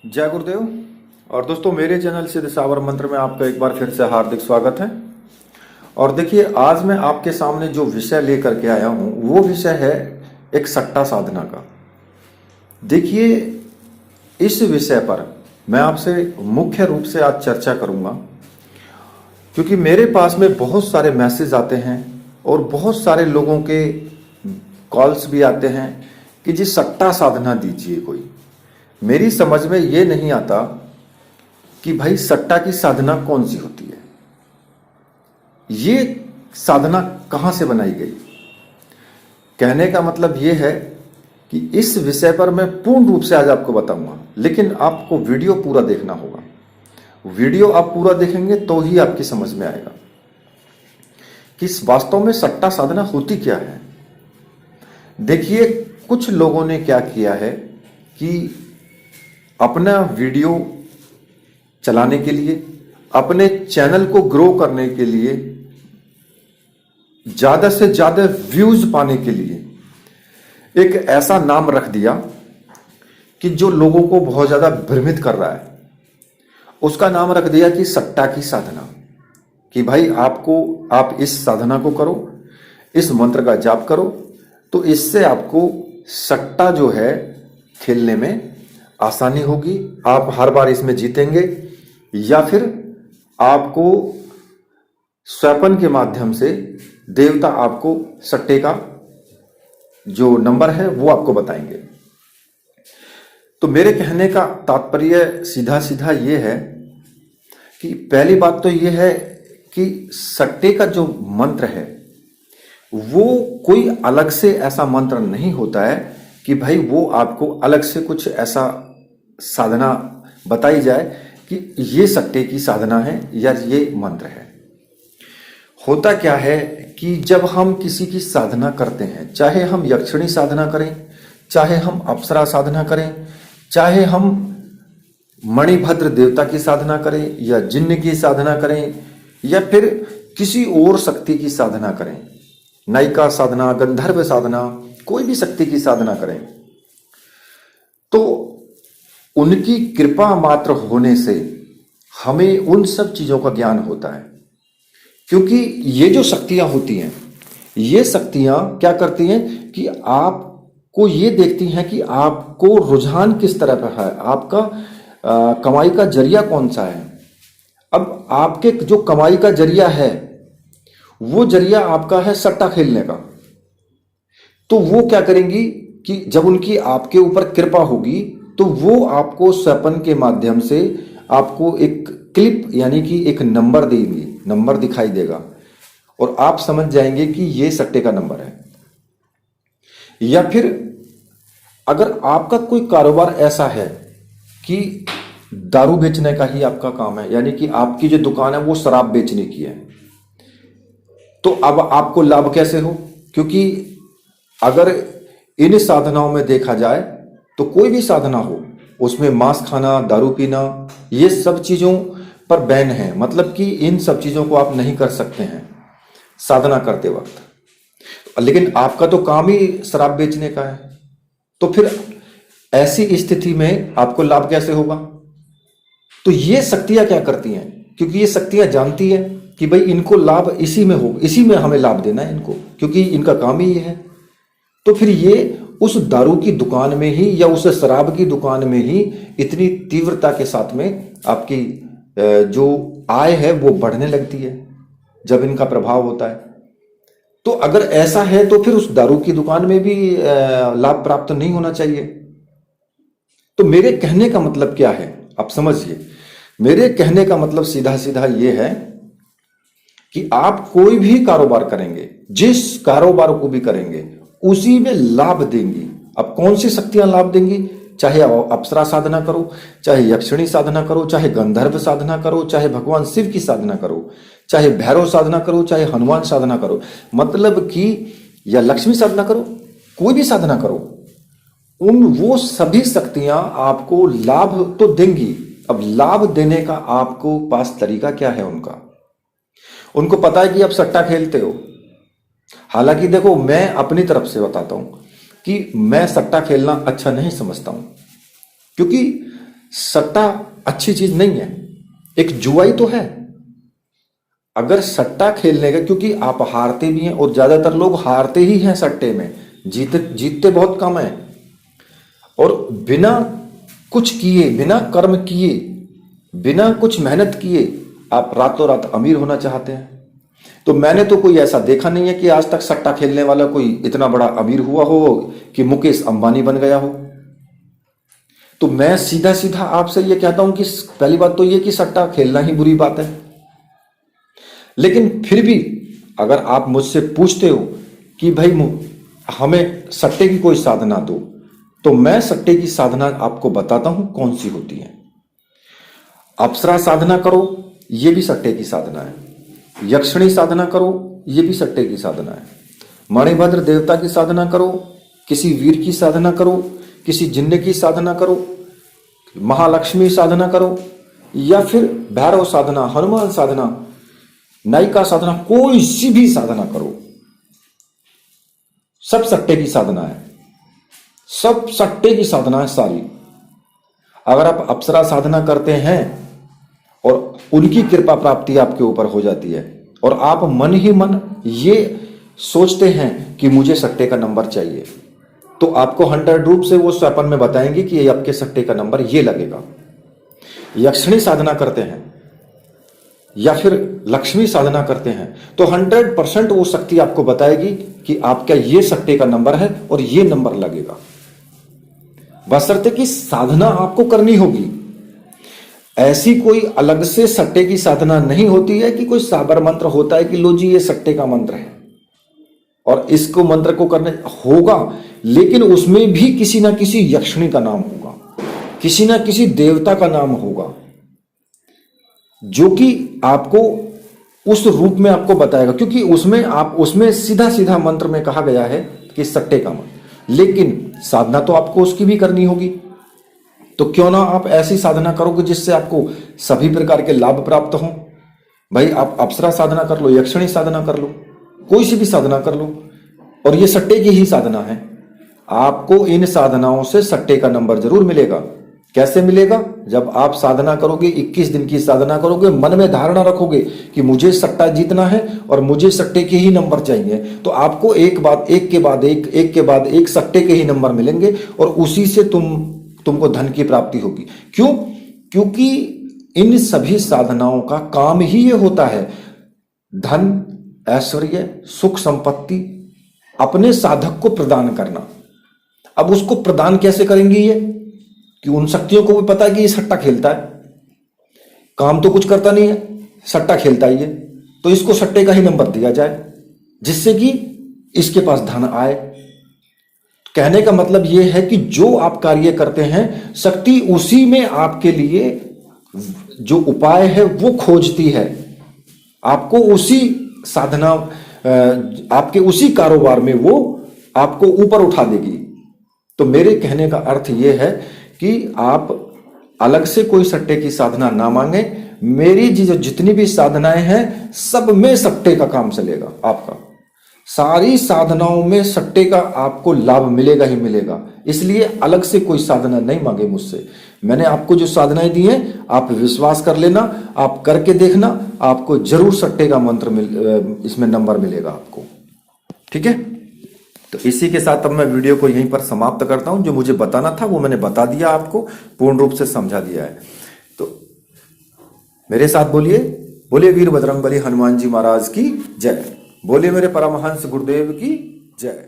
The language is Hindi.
जय गुरुदेव। और दोस्तों, मेरे चैनल सिद्ध सावर मंत्र में आपका एक बार फिर से हार्दिक स्वागत है। और देखिए, आज मैं आपके सामने जो विषय लेकर के आया हूं वो विषय है एक सट्टा साधना का। देखिए, इस विषय पर मैं आपसे मुख्य रूप से आज चर्चा करूंगा, क्योंकि मेरे पास में बहुत सारे मैसेज आते हैं और बहुत सारे लोगों के कॉल्स भी आते हैं कि जी सट्टा साधना दीजिए कोई। मेरी समझ में ये नहीं आता कि भाई सट्टा की साधना कौन सी होती है, ये साधना कहां से बनाई गई। कहने का मतलब ये है कि इस विषय पर मैं पूर्ण रूप से आज आपको बताऊंगा, लेकिन आपको वीडियो पूरा देखना होगा। वीडियो आप पूरा देखेंगे तो ही आपकी समझ में आएगा कि वास्तव में सट्टा साधना होती क्या है। देखिए, कुछ लोगों ने क्या किया है कि अपना वीडियो चलाने के लिए, अपने चैनल को ग्रो करने के लिए, ज्यादा से ज्यादा व्यूज पाने के लिए एक ऐसा नाम रख दिया कि जो लोगों को बहुत ज्यादा भ्रमित कर रहा है। उसका नाम रख दिया कि सट्टा की साधना, कि भाई आप इस साधना को करो, इस मंत्र का जाप करो, तो इससे आपको सट्टा जो है खेलने में आसानी होगी, आप हर बार इसमें जीतेंगे, या फिर आपको स्वैपन के माध्यम से देवता आपको सट्टे का जो नंबर है वो आपको बताएंगे। तो मेरे कहने का तात्पर्य सीधा सीधा ये है कि पहली बात तो ये है कि सट्टे का जो मंत्र है वो कोई अलग से ऐसा मंत्र नहीं होता है कि भाई वो आपको अलग से कुछ ऐसा साधना बताई जाए कि ये सट्टे की साधना है या ये मंत्र है। होता क्या है कि जब हम किसी की साधना करते हैं, चाहे हम यक्षिणी साधना करें, चाहे हम अप्सरा साधना करें, चाहे हम मणिभद्र देवता की साधना करें, या जिन्न की साधना करें, या फिर किसी और शक्ति की साधना करें, नायिका साधना, गंधर्व साधना, कोई भी शक्ति की साधना करें, तो उनकी कृपा मात्र होने से हमें उन सब चीजों का ज्ञान होता है। क्योंकि ये जो शक्तियां होती हैं, ये शक्तियां क्या करती हैं कि आपको ये देखती हैं कि आपको रुझान किस तरह का है, आपका कमाई का जरिया कौन सा है। अब आपके जो कमाई का जरिया है वो जरिया आपका है सट्टा खेलने का, तो वो क्या करेंगी कि जब उनकी आपके ऊपर कृपा होगी तो वो आपको स्वैपन के माध्यम से आपको एक क्लिप यानी कि एक नंबर देंगी, नंबर दिखाई देगा और आप समझ जाएंगे कि ये सट्टे का नंबर है। या फिर अगर आपका कोई कारोबार ऐसा है कि दारू बेचने का ही आपका काम है, यानी कि आपकी जो दुकान है वो शराब बेचने की है, तो अब आपको लाभ कैसे हो? क्योंकि अगर इन साधनाओं में देखा जाए तो कोई भी साधना हो उसमें मांस खाना, दारू पीना, ये सब चीजों पर बैन है। मतलब कि इन सब चीजों को आप नहीं कर सकते हैं साधना करते वक्त। लेकिन आपका तो काम ही शराब बेचने का है, तो फिर ऐसी स्थिति में आपको लाभ कैसे होगा? तो ये शक्तियां क्या करती हैं, क्योंकि ये शक्तियां जानती हैं कि भाई इनको लाभ इसी में हो, इसी में हमें लाभ देना है इनको, क्योंकि इनका काम ही ये है। तो फिर ये उस दारू की दुकान में ही या उस शराब की दुकान में ही इतनी तीव्रता के साथ में आपकी जो आय है वो बढ़ने लगती है जब इनका प्रभाव होता है। तो अगर ऐसा है तो फिर उस दारू की दुकान में भी लाभ प्राप्त नहीं होना चाहिए। तो मेरे कहने का मतलब क्या है, आप समझिए। मेरे कहने का मतलब सीधा सीधा ये है कि आप कोई भी कारोबार करेंगे, जिस कारोबार को भी करेंगे उसी में लाभ देंगी। अब कौन सी शक्तियां लाभ देंगी? चाहे अप्सरा साधना करो, चाहे यक्षिणी साधना करो, चाहे गंधर्व साधना करो, चाहे भगवान शिव की साधना करो, चाहे भैरव साधना करो, चाहे हनुमान साधना करो, मतलब कि या लक्ष्मी साधना करो, कोई भी साधना करो, वो सभी शक्तियां आपको लाभ तो देंगी। अब लाभ देने का आपको पास तरीका क्या है उनको पता है कि आप सट्टा खेलते हो। हालांकि देखो, मैं अपनी तरफ से बताता हूं कि मैं सट्टा खेलना अच्छा नहीं समझता हूं, क्योंकि सट्टा अच्छी चीज नहीं है, एक जुआई तो है। अगर सट्टा खेलने का, क्योंकि आप हारते भी हैं और ज्यादातर लोग हारते ही हैं सट्टे में, जीतते बहुत कम है। और बिना कुछ किए, बिना कर्म किए, बिना कुछ मेहनत किए आप रातों रात अमीर होना चाहते हैं। तो मैंने तो कोई ऐसा देखा नहीं है कि आज तक सट्टा खेलने वाला कोई इतना बड़ा अमीर हुआ हो कि मुकेश अंबानी बन गया हो। तो मैं सीधा सीधा आपसे ये कहता हूं कि पहली बात तो ये कि सट्टा खेलना ही बुरी बात है। लेकिन फिर भी अगर आप मुझसे पूछते हो कि भाई हमें सट्टे की कोई साधना दो, तो मैं सट्टे की साधना आपको बताता हूं कौन सी होती है। अप्सरा साधना करो, यह भी सट्टे की साधना है। यक्षिणी साधना करो, यह भी सट्टे की साधना है। मणिभद्र देवता की साधना करो, किसी वीर की साधना करो, किसी जिन्न की साधना करो, महालक्ष्मी साधना करो, या फिर भैरव साधना, हनुमान साधना, नायिका साधना, कोई सी भी साधना करो, सब सट्टे की साधना है। सब सट्टे की साधना है सारी। अगर आप अप्सरा साधना करते हैं और उनकी कृपा प्राप्ति आपके ऊपर हो जाती है, और आप मन ही मन ये सोचते हैं कि मुझे सट्टे का नंबर चाहिए, तो आपको 100 रूप से वो स्वप्न में बताएंगे कि ये आपके सट्टे का नंबर ये लगेगा। यक्षिणी साधना करते हैं या फिर लक्ष्मी साधना करते हैं, तो 100% वो शक्ति आपको बताएगी कि आपका ये सट्टे का नंबर है और ये नंबर लगेगा। बशर्ते कि साधना आपको करनी होगी। ऐसी कोई अलग से सट्टे की साधना नहीं होती है कि कोई साबर मंत्र होता है कि लो जी ये सट्टे का मंत्र है और इसको मंत्र को करने होगा, लेकिन उसमें भी किसी ना किसी यक्षिणी का नाम होगा, किसी ना किसी देवता का नाम होगा, जो कि आपको उस रूप में आपको बताएगा। क्योंकि उसमें सीधा सीधा मंत्र में कहा गया है कि सट्टे का मंत्र, लेकिन साधना तो आपको उसकी भी करनी होगी। तो क्यों ना आप ऐसी साधना करोगे जिससे आपको सभी प्रकार के लाभ प्राप्त हों। भाई आप अप्सरा साधना कर लो, यक्षिणी साधना कर लो, कोई सी भी साधना कर लो, और ये सट्टे की ही साधना है। आपको इन साधनाओं से सट्टे का नंबर जरूर मिलेगा। कैसे मिलेगा? जब आप साधना करोगे, 21 दिन की साधना करोगे, मन में धारणा रखोगे कि मुझे सट्टा जीतना है और मुझे सट्टे के ही नंबर चाहिए, तो आपको एक के बाद एक सट्टे के ही नंबर मिलेंगे और उसी से तुमको धन की प्राप्ति होगी। क्यों? क्योंकि इन सभी साधनाओं का काम ही ये होता है, धन, ऐश्वर्य, सुख, संपत्ति अपने साधक को प्रदान करना। अब उसको प्रदान कैसे करेंगे ये? कि उन शक्तियों को भी पता है कि ये सट्टा खेलता है, काम तो कुछ करता नहीं है, सट्टा खेलता ही है, तो इसको सट्टे का ही नंबर दिया जाए जिससे कि इसके पास धन आए। कहने का मतलब यह है कि जो आप कार्य करते हैं, शक्ति उसी में आपके लिए जो उपाय है वो खोजती है, आपको उसी साधना, आपके उसी कारोबार में वो आपको ऊपर उठा देगी। तो मेरे कहने का अर्थ यह है कि आप अलग से कोई सट्टे की साधना ना मांगे। मेरी जितनी भी साधनाएं हैं सब में सट्टे का काम चलेगा आपका। सारी साधनाओं में सट्टे का आपको लाभ मिलेगा ही मिलेगा। इसलिए अलग से कोई साधना नहीं मांगे मुझसे। मैंने आपको जो साधनाएं दी हैं आप विश्वास कर लेना, आप करके देखना, आपको जरूर सट्टे का मंत्र इसमें नंबर मिलेगा आपको। ठीक है, तो इसी के साथ अब मैं वीडियो को यहीं पर समाप्त करता हूं। जो मुझे बताना था वो मैंने बता दिया, आपको पूर्ण रूप से समझा दिया है। तो मेरे साथ बोलिए, बोलिए वीर बजरंगबली हनुमान जी महाराज की जय, बोलिए मेरे परमहंस गुरुदेव की जय।